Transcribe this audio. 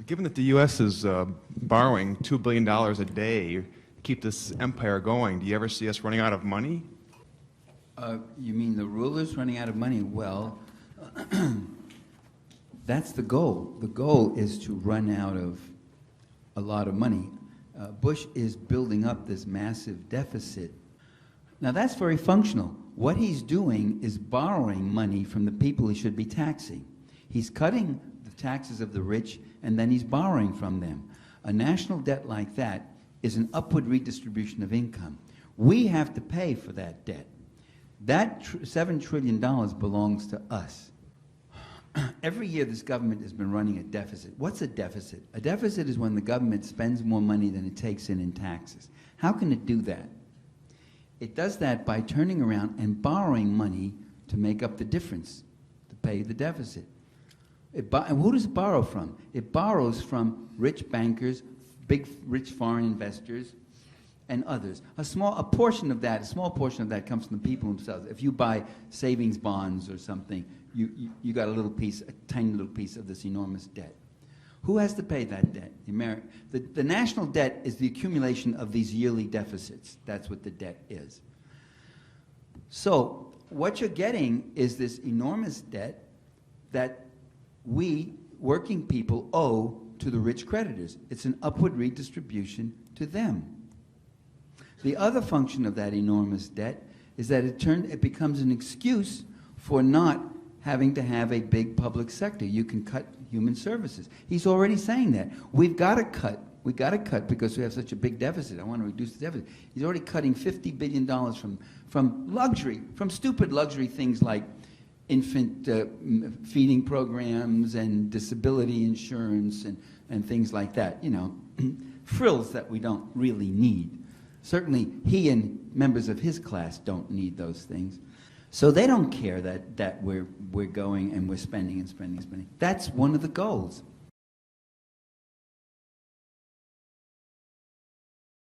Given that the U.S. is borrowing $2 billion a day to keep this empire going, do you ever see us running out of money? You mean the rulers running out of money? Well, that's the goal. The goal is to run out of a lot of money. Bush is building up this massive deficit. Now that's very functional. What he's doing is borrowing money from the people he should be taxing. He's cutting the taxes of the rich, and then he's borrowing from them. A national debt like that is an upward redistribution of income. We have to pay for that debt. That $7 trillion belongs to us. Every year this government has been running a deficit. What's a deficit? A deficit is when the government spends more money than it takes in taxes. How can it do that? It does that by turning around and borrowing money to make up the difference, to pay the deficit. And who does it borrow from? It borrows from rich bankers, big rich foreign investors, and others. A small portion of that comes from the people themselves. If you buy savings bonds or something, you got a tiny little piece of this enormous debt. Who has to pay that debt? The national debt is the accumulation of these yearly deficits. That's what the debt is. So what you're getting is this enormous debt that we, working people, owe to the rich creditors. It's an upward redistribution to them. The other function of that enormous debt is that it becomes an excuse for not having to have a big public sector. You can cut human services. He's already saying that. We've got to cut. We've got to cut because we have such a big deficit. I want to reduce the deficit. He's already cutting $50 billion from luxury, from stupid luxury things like infant feeding programs and disability insurance and things like that. You know, frills that we don't really need. Certainly, he and members of his class don't need those things. So they don't care that we're going and we're spending and spending and spending. That's one of the goals.